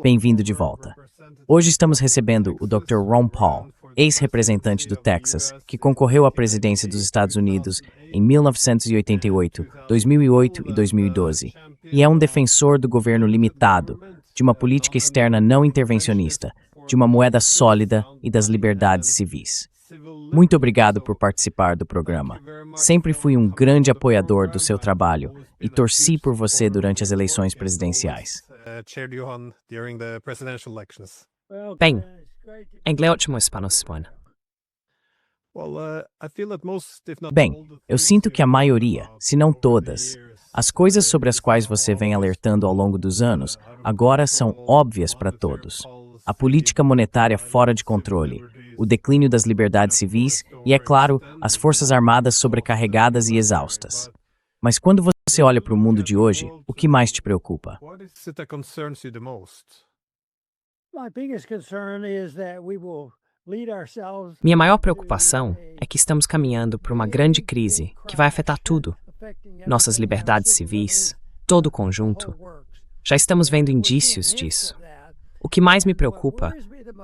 Bem-vindo de volta. Hoje estamos recebendo o Dr. Ron Paul, ex-representante do Texas, que concorreu à presidência dos Estados Unidos em 1988, 2008 e 2012, e é um defensor do governo limitado, de uma política externa não intervencionista, de uma moeda sólida e das liberdades civis. Muito obrigado por participar do programa. Sempre fui um grande apoiador do seu trabalho e torci por você durante as eleições presidenciais. Bem, inglês ótimo espanhol suena. Bem, eu sinto que a maioria, se não todas, as coisas sobre as quais você vem alertando ao longo dos anos, agora são óbvias para todos. A política monetária fora de controle, o declínio das liberdades civis e, é claro, as forças armadas sobrecarregadas e exaustas. Mas quando você olha para o mundo de hoje, o que mais te preocupa? Minha maior preocupação é que estamos caminhando para uma grande crise que vai afetar tudo. Nossas liberdades civis, todo o conjunto. Já estamos vendo indícios disso. O que mais me preocupa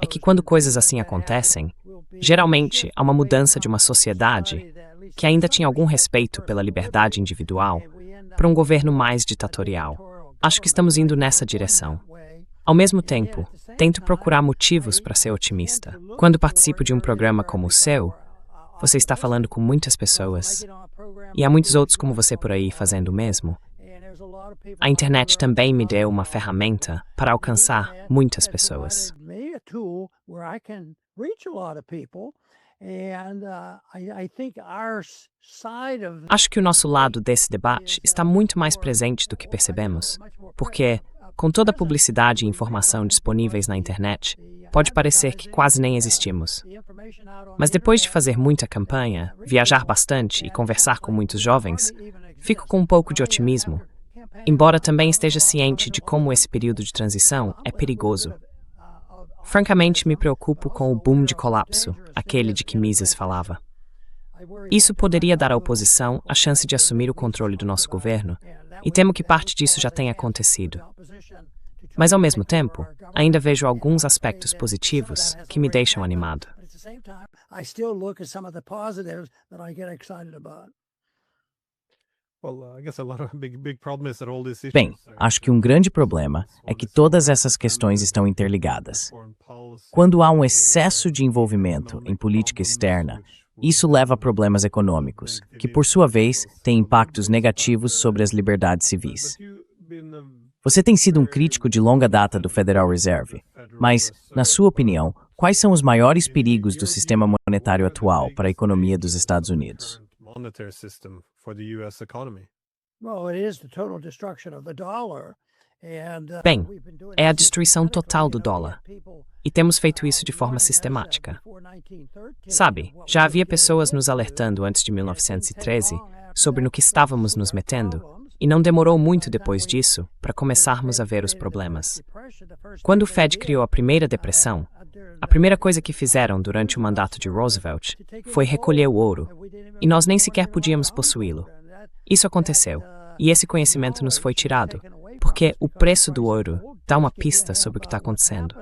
é que quando coisas assim acontecem, geralmente há uma mudança de uma sociedade que ainda tinha algum respeito pela liberdade individual para um governo mais ditatorial. Acho que estamos indo nessa direção. Ao mesmo tempo, tento procurar motivos para ser otimista. Quando participo de um programa como o seu, você está falando com muitas pessoas, e há muitos outros como você por aí fazendo o mesmo. A internet também me deu uma ferramenta para alcançar muitas pessoas. Acho que o nosso lado desse debate está muito mais presente do que percebemos, porque, com toda a publicidade e informação disponíveis na internet, pode parecer que quase nem existimos. Mas depois de fazer muita campanha, viajar bastante e conversar com muitos jovens, fico com um pouco de otimismo, embora também esteja ciente de como esse período de transição é perigoso. Francamente, me preocupo com o boom de colapso, aquele de que Mises falava. Isso poderia dar à oposição a chance de assumir o controle do nosso governo, e temo que parte disso já tenha acontecido. Mas, ao mesmo tempo, ainda vejo alguns aspectos positivos que me deixam animado. Bem, acho que um grande problema é que todas essas questões estão interligadas. Quando há um excesso de envolvimento em política externa, isso leva a problemas econômicos, que por sua vez têm impactos negativos sobre as liberdades civis. Você tem sido um crítico de longa data do Federal Reserve, mas, na sua opinião, quais são os maiores perigos do sistema monetário atual para a economia dos Estados Unidos? Bem, é a destruição total do dólar. E temos feito isso de forma sistemática. Sabe, já havia pessoas nos alertando antes de 1913 sobre no que estávamos nos metendo, e não demorou muito depois disso para começarmos a ver os problemas. Quando o Fed criou a primeira depressão, a primeira coisa que fizeram durante o mandato de Roosevelt foi recolher o ouro, e nós nem sequer podíamos possuí-lo. Isso aconteceu, e esse conhecimento nos foi tirado, porque o preço do ouro dá uma pista sobre o que está acontecendo.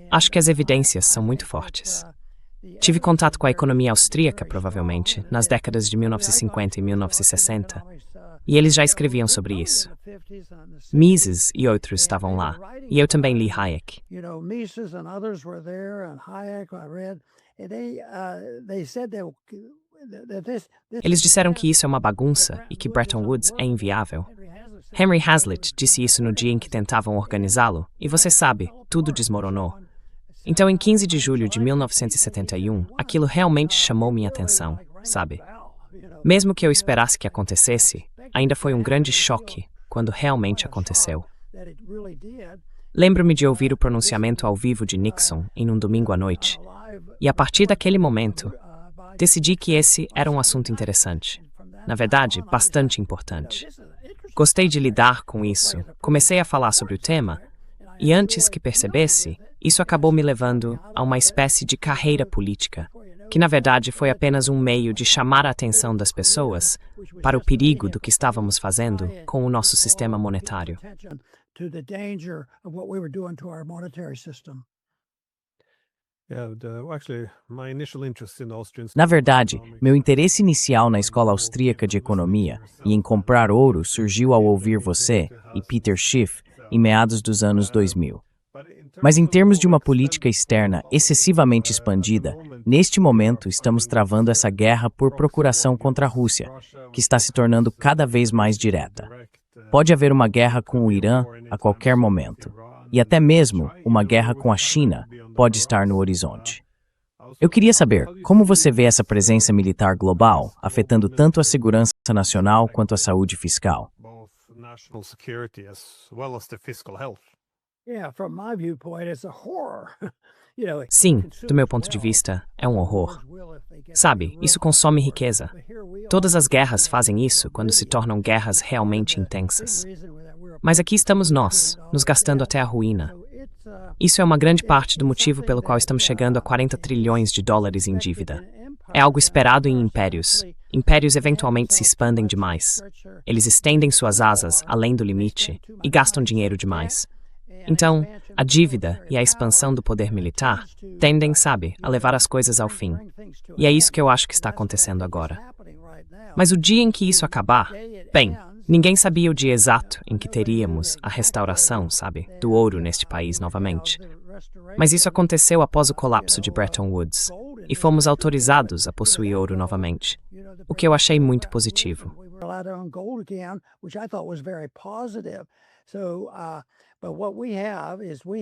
Acho que as evidências são muito fortes. Tive contato com a economia austríaca, provavelmente, nas décadas de 1950 e 1960, e eles já escreviam sobre isso. Mises e outros estavam lá, e eu também li Hayek. Eles disseram que isso é uma bagunça e que Bretton Woods é inviável. Henry Hazlitt disse isso no dia em que tentavam organizá-lo, e você sabe, tudo desmoronou. Então, em 15 de julho de 1971, aquilo realmente chamou minha atenção, sabe? Mesmo que eu esperasse que acontecesse, ainda foi um grande choque quando realmente aconteceu. Lembro-me de ouvir o pronunciamento ao vivo de Nixon em um domingo à noite, e a partir daquele momento, decidi que esse era um assunto interessante. Na verdade, bastante importante. Gostei de lidar com isso, comecei a falar sobre o tema, e antes que percebesse, isso acabou me levando a uma espécie de carreira política, que na verdade foi apenas um meio de chamar a atenção das pessoas para o perigo do que estávamos fazendo com o nosso sistema monetário. Na verdade, meu interesse inicial na escola austríaca de economia e em comprar ouro surgiu ao ouvir você e Peter Schiff em meados dos anos 2000. Mas em termos de uma política externa excessivamente expandida, neste momento estamos travando essa guerra por procuração contra a Rússia, que está se tornando cada vez mais direta. Pode haver uma guerra com o Irã a qualquer momento, e até mesmo uma guerra com a China pode estar no horizonte. Eu queria saber como você vê essa presença militar global afetando tanto a segurança nacional quanto a saúde fiscal. Sim, do meu ponto de vista, é um horror. Sabe, isso consome riqueza. Todas as guerras fazem isso quando se tornam guerras realmente intensas. Mas aqui estamos nós, nos gastando até a ruína. Isso é uma grande parte do motivo pelo qual estamos chegando a 40 trilhões de dólares em dívida. É algo esperado em impérios. Impérios eventualmente se expandem demais. Eles estendem suas asas além do limite e gastam dinheiro demais. Então, a dívida e a expansão do poder militar tendem, sabe, a levar as coisas ao fim. E é isso que eu acho que está acontecendo agora. Mas o dia em que isso acabar, bem, ninguém sabia o dia exato em que teríamos a restauração, sabe, do ouro neste país novamente. Mas isso aconteceu após o colapso de Bretton Woods, e fomos autorizados a possuir ouro novamente, o que eu achei muito positivo.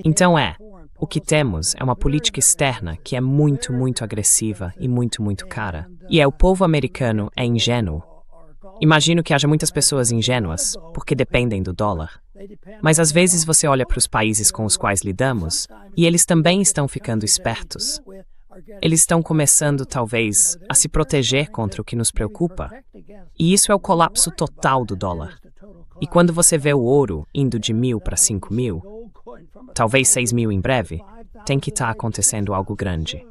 Então o que temos é uma política externa que é muito, muito agressiva e muito, muito cara. E o povo americano é ingênuo. Imagino que haja muitas pessoas ingênuas, porque dependem do dólar. Mas às vezes você olha para os países com os quais lidamos, e eles também estão ficando espertos. Eles estão começando, talvez, a se proteger contra o que nos preocupa. E isso é o colapso total do dólar. E quando você vê o ouro indo de 1.000 para 5.000, talvez 6.000 em breve, tem que estar acontecendo algo grande.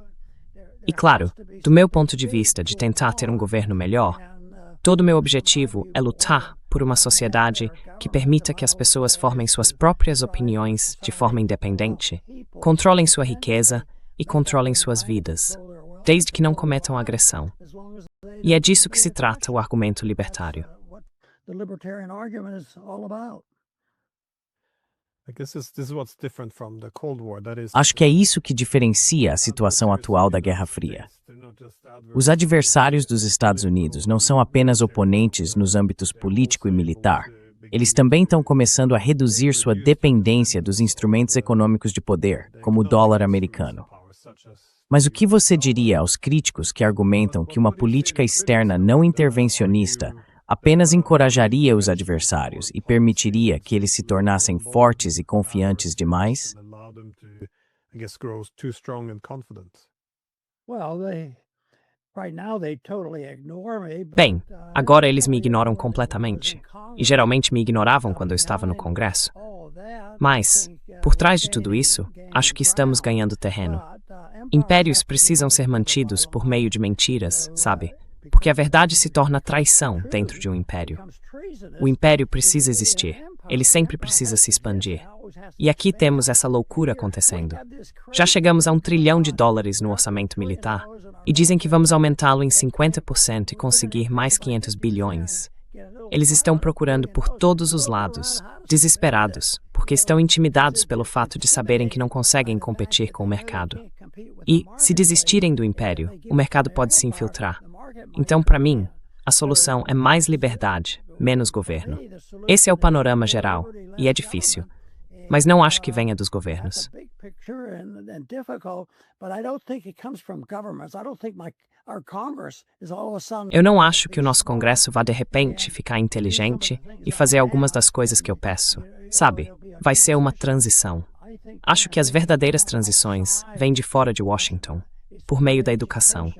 E claro, do meu ponto de vista de tentar ter um governo melhor, todo o meu objetivo é lutar por uma sociedade que permita que as pessoas formem suas próprias opiniões de forma independente, controlem sua riqueza e controlem suas vidas, desde que não cometam agressão. E é disso que se trata o argumento libertário. Acho que é isso que diferencia a situação atual da Guerra Fria. Os adversários dos Estados Unidos não são apenas oponentes nos âmbitos político e militar. Eles também estão começando a reduzir sua dependência dos instrumentos econômicos de poder, como o dólar americano. Mas o que você diria aos críticos que argumentam que uma política externa não intervencionista apenas encorajaria os adversários e permitiria que eles se tornassem fortes e confiantes demais? Bem, agora eles me ignoram completamente. E geralmente me ignoravam quando eu estava no Congresso. Mas, por trás de tudo isso, acho que estamos ganhando terreno. Impérios precisam ser mantidos por meio de mentiras, sabe? Porque a verdade se torna traição dentro de um império. O império precisa existir. Ele sempre precisa se expandir. E aqui temos essa loucura acontecendo. Já chegamos a $1 trilhão no orçamento militar e dizem que vamos aumentá-lo em 50% e conseguir mais 500 bilhões. Eles estão procurando por todos os lados, desesperados, porque estão intimidados pelo fato de saberem que não conseguem competir com o mercado. E, se desistirem do império, o mercado pode se infiltrar. Então, para mim, a solução é mais liberdade, menos governo. Esse é o panorama geral, e é difícil. Mas não acho que venha dos governos. Eu não acho que o nosso Congresso vá de repente ficar inteligente e fazer algumas das coisas que eu peço. Sabe, vai ser uma transição. Acho que as verdadeiras transições vêm de fora de Washington, por meio da educação.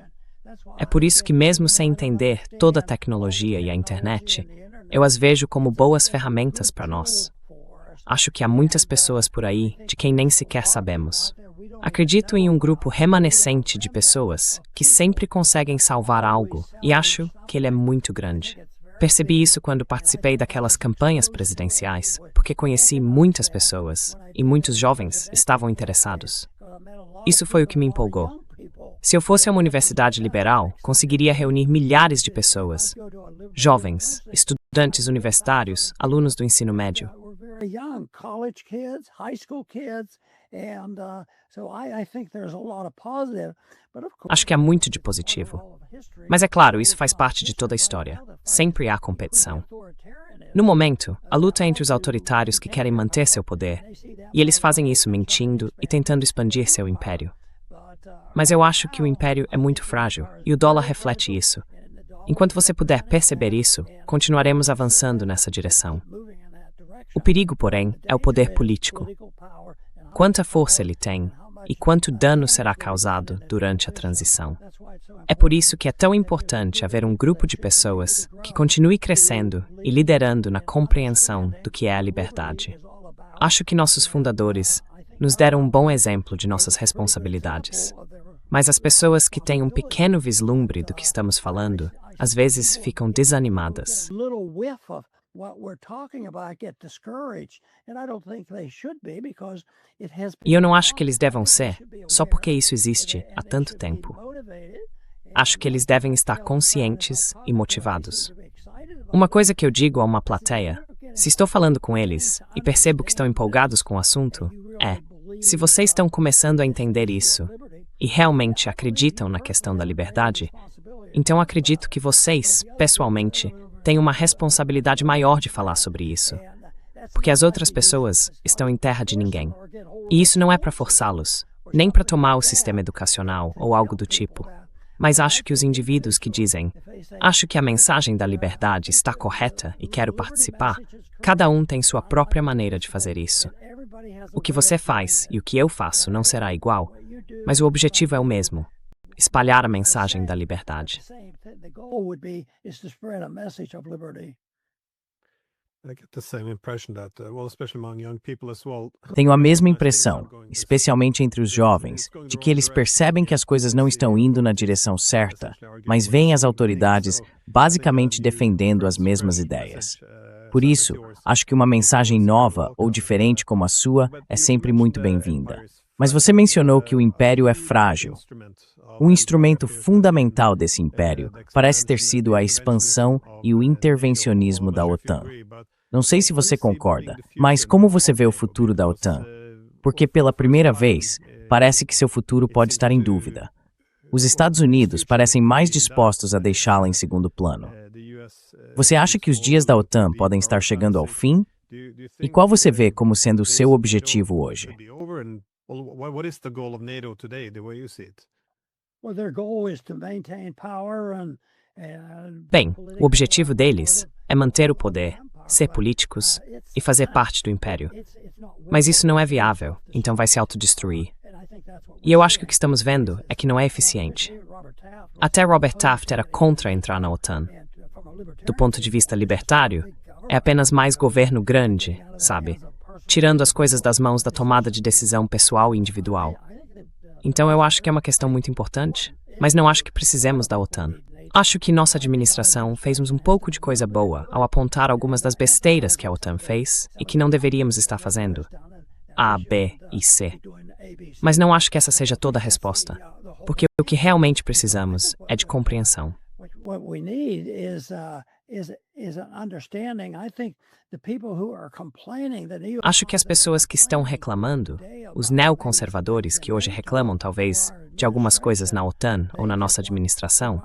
É por isso que, mesmo sem entender toda a tecnologia e a internet, eu as vejo como boas ferramentas para nós. Acho que há muitas pessoas por aí de quem nem sequer sabemos. Acredito em um grupo remanescente de pessoas que sempre conseguem salvar algo e acho que ele é muito grande. Percebi isso quando participei daquelas campanhas presidenciais, porque conheci muitas pessoas e muitos jovens estavam interessados. Isso foi o que me empolgou. Se eu fosse a uma universidade liberal, conseguiria reunir milhares de pessoas, jovens, estudantes universitários, alunos do ensino médio. Acho que há muito de positivo. Mas é claro, isso faz parte de toda a história. Sempre há competição. No momento, a luta é entre os autoritários que querem manter seu poder, e eles fazem isso mentindo e tentando expandir seu império. Mas eu acho que o império é muito frágil, e o dólar reflete isso. Enquanto você puder perceber isso, continuaremos avançando nessa direção. O perigo, porém, é o poder político. Quanta força ele tem e quanto dano será causado durante a transição. É por isso que é tão importante haver um grupo de pessoas que continue crescendo e liderando na compreensão do que é a liberdade. Acho que nossos fundadores nos deram um bom exemplo de nossas responsabilidades. Mas as pessoas que têm um pequeno vislumbre do que estamos falando, às vezes ficam desanimadas. E eu não acho que eles devam ser, só porque isso existe há tanto tempo. Acho que eles devem estar conscientes e motivados. Uma coisa que eu digo a uma plateia, se estou falando com eles e percebo que estão empolgados com o assunto, é: se vocês estão começando a entender isso e realmente acreditam na questão da liberdade, então acredito que vocês, pessoalmente, têm uma responsabilidade maior de falar sobre isso. Porque as outras pessoas estão em terra de ninguém. E isso não é para forçá-los, nem para tomar o sistema educacional ou algo do tipo. Mas acho que os indivíduos que dizem: acho que a mensagem da liberdade está correta e quero participar, cada um tem sua própria maneira de fazer isso. O que você faz e o que eu faço não será igual, mas o objetivo é o mesmo: espalhar a mensagem da liberdade. Tenho a mesma impressão, especialmente entre os jovens, de que eles percebem que as coisas não estão indo na direção certa, mas veem as autoridades basicamente defendendo as mesmas ideias. Por isso, acho que uma mensagem nova ou diferente como a sua é sempre muito bem-vinda. Mas você mencionou que o império é frágil. Um instrumento fundamental desse império parece ter sido a expansão e o intervencionismo da OTAN. Não sei se você concorda, mas como você vê o futuro da OTAN? Porque pela primeira vez, parece que seu futuro pode estar em dúvida. Os Estados Unidos parecem mais dispostos a deixá-la em segundo plano. Você acha que os dias da OTAN podem estar chegando ao fim? E qual você vê como sendo o seu objetivo hoje? Bem, o objetivo deles é manter o poder, ser políticos e fazer parte do império. Mas isso não é viável, então vai se autodestruir. E eu acho que o que estamos vendo é que não é eficiente. Até Robert Taft era contra entrar na OTAN. Do ponto de vista libertário, é apenas mais governo grande, sabe? Tirando as coisas das mãos da tomada de decisão pessoal e individual. Então eu acho que é uma questão muito importante, mas não acho que precisemos da OTAN. Acho que nossa administração fez um pouco de coisa boa ao apontar algumas das besteiras que a OTAN fez e que não deveríamos estar fazendo. A, B e C. Mas não acho que essa seja toda a resposta, porque o que realmente precisamos é de compreensão. Acho que as pessoas que estão reclamando, os neoconservadores que hoje reclamam talvez de algumas coisas na OTAN ou na nossa administração,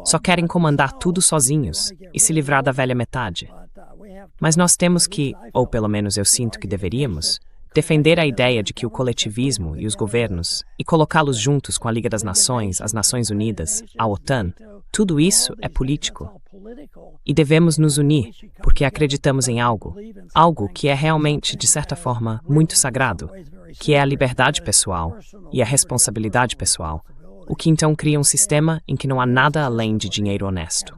só querem comandar tudo sozinhos e se livrar da velha metade. Mas nós temos que, ou pelo menos eu sinto que deveríamos, defender a ideia de que o coletivismo e os governos, e colocá-los juntos com a Liga das Nações, as Nações Unidas, a OTAN, tudo isso é político. E devemos nos unir, porque acreditamos em algo que é realmente, de certa forma, muito sagrado, que é a liberdade pessoal e a responsabilidade pessoal, o que então cria um sistema em que não há nada além de dinheiro honesto.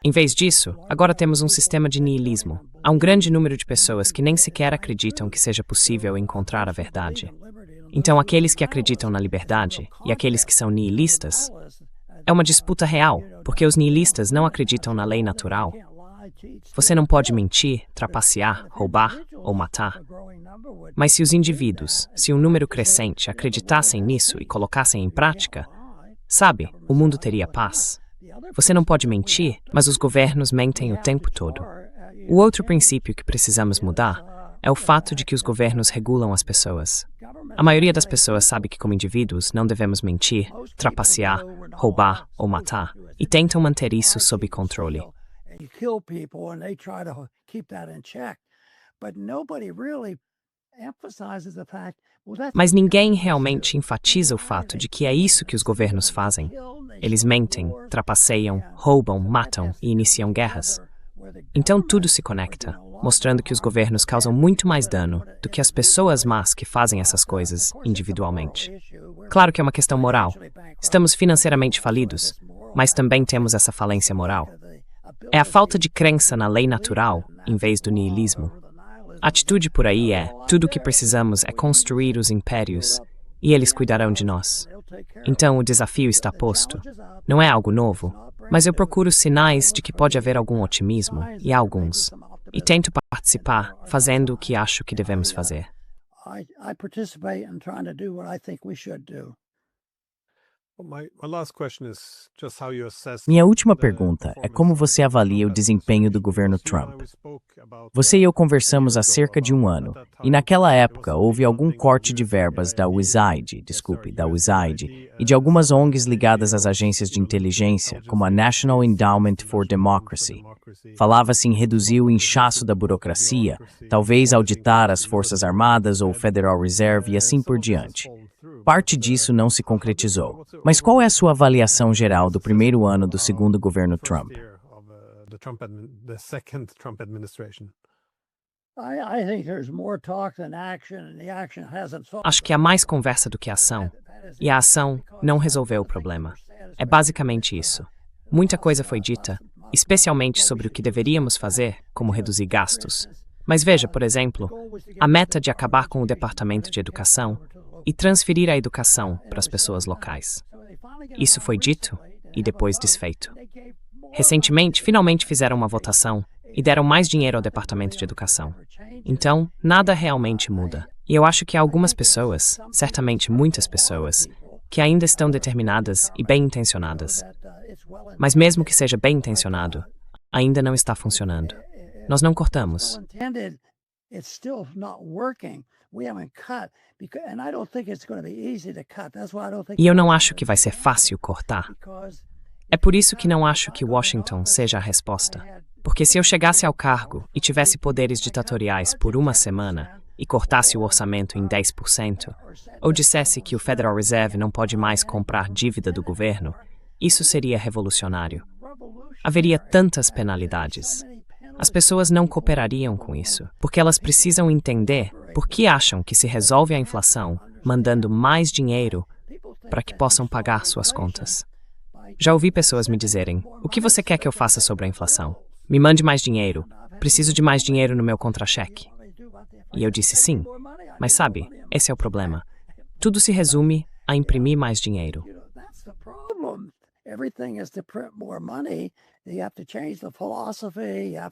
Em vez disso, agora temos um sistema de niilismo. Há um grande número de pessoas que nem sequer acreditam que seja possível encontrar a verdade. Então, aqueles que acreditam na liberdade e aqueles que são niilistas, é uma disputa real, porque os niilistas não acreditam na lei natural. Você não pode mentir, trapacear, roubar ou matar. Mas se os indivíduos, se um número crescente, acreditassem nisso e colocassem em prática, sabe, o mundo teria paz. Você não pode mentir, mas os governos mentem o tempo todo. O outro princípio que precisamos mudar é o fato de que os governos regulam as pessoas. A maioria das pessoas sabe que, como indivíduos, não devemos mentir, trapacear, roubar ou matar, e tentam manter isso sob controle. Mas ninguém realmente enfatiza o fato de que é isso que os governos fazem. Eles mentem, trapaceiam, roubam, matam e iniciam guerras. Então tudo se conecta, mostrando que os governos causam muito mais dano do que as pessoas más que fazem essas coisas individualmente. Claro que é uma questão moral. Estamos financeiramente falidos, mas também temos essa falência moral. É a falta de crença na lei natural, em vez do niilismo. A atitude por aí é: tudo o que precisamos é construir os impérios, e eles cuidarão de nós. Então o desafio está posto. Não é algo novo, mas eu procuro sinais de que pode haver algum otimismo, e há alguns, e tento participar, fazendo o que acho que devemos fazer. Minha última pergunta é como você avalia o desempenho do governo Trump. Você e eu conversamos há cerca de um ano, e naquela época houve algum corte de verbas da USAID e de algumas ONGs ligadas às agências de inteligência, como a National Endowment for Democracy. Falava-se em reduzir o inchaço da burocracia, talvez auditar as Forças Armadas ou o Federal Reserve e assim por diante. Parte disso não se concretizou. Mas qual é a sua avaliação geral do primeiro ano do segundo governo Trump? Acho que há mais conversa do que ação, e a ação não resolveu o problema. É basicamente isso. Muita coisa foi dita, especialmente sobre o que deveríamos fazer, como reduzir gastos. Mas veja, por exemplo, a meta de acabar com o Departamento de Educação e transferir a educação para as pessoas locais. Isso foi dito e depois desfeito. Recentemente, finalmente fizeram uma votação e deram mais dinheiro ao Departamento de Educação. Então, nada realmente muda. E eu acho que há algumas pessoas, certamente muitas pessoas, que ainda estão determinadas e bem-intencionadas. Mas mesmo que seja bem-intencionado, ainda não está funcionando. Nós não cortamos. E eu não acho que vai ser fácil cortar. É por isso que não acho que Washington seja a resposta. Porque se eu chegasse ao cargo e tivesse poderes ditatoriais por uma semana e cortasse o orçamento em 10%, ou dissesse que o Federal Reserve não pode mais comprar dívida do governo, isso seria revolucionário. Haveria tantas penalidades. As pessoas não cooperariam com isso, porque elas precisam entender por que acham que se resolve a inflação mandando mais dinheiro para que possam pagar suas contas. Já ouvi pessoas me dizerem: o que você quer que eu faça sobre a inflação? Me mande mais dinheiro. Preciso de mais dinheiro no meu contra-cheque. E eu disse sim, mas sabe, esse é o problema. Tudo se resume a imprimir mais dinheiro.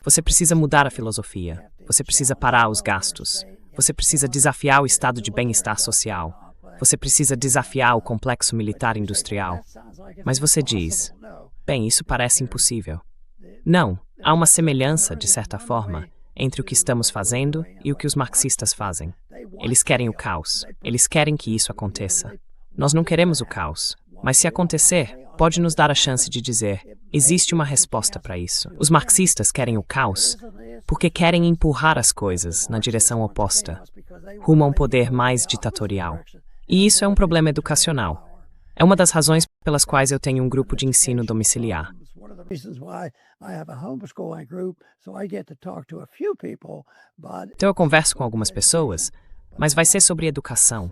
Você precisa mudar a filosofia. Você precisa parar os gastos. Você precisa desafiar o estado de bem-estar social. Você precisa desafiar o complexo militar industrial. Mas você diz: bem, isso parece impossível. Não, há uma semelhança, de certa forma, entre o que estamos fazendo e o que os marxistas fazem. Eles querem o caos. Eles querem que isso aconteça. Nós não queremos o caos. Mas se acontecer, pode nos dar a chance de dizer: existe uma resposta para isso. Os marxistas querem o caos porque querem empurrar as coisas na direção oposta, rumo a um poder mais ditatorial. E isso é um problema educacional. É uma das razões pelas quais eu tenho um grupo de ensino domiciliar. Então eu converso com algumas pessoas, mas vai ser sobre educação.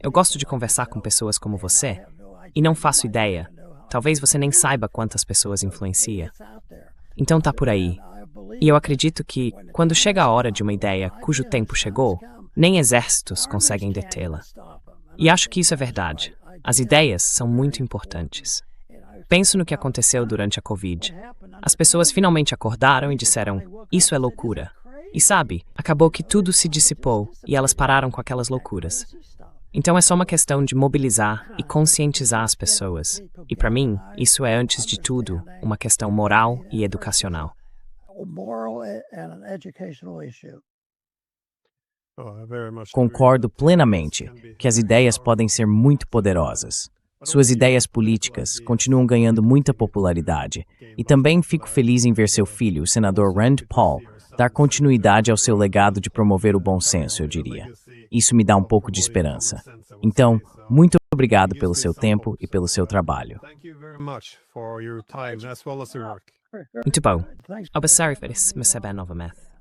Eu gosto de conversar com pessoas como você, E não faço ideia. Talvez você nem saiba quantas pessoas influencia. Então tá por aí. E eu acredito que, quando chega a hora de uma ideia cujo tempo chegou, nem exércitos conseguem detê-la. E acho que isso é verdade. As ideias são muito importantes. Penso no que aconteceu durante a Covid. As pessoas finalmente acordaram e disseram, isso é loucura. E sabe, acabou que tudo se dissipou e elas pararam com aquelas loucuras. Então é só uma questão de mobilizar e conscientizar as pessoas. E para mim, isso é, antes de tudo, uma questão moral e educacional. Concordo plenamente que as ideias podem ser muito poderosas. Suas ideias políticas continuam ganhando muita popularidade. E também fico feliz em ver seu filho, o senador Rand Paul, dar continuidade ao seu legado de promover o bom senso, eu diria. Isso me dá um pouco de esperança. Então, muito obrigado pelo seu tempo e pelo seu trabalho. Muito bom. Obrigado por receber novamente.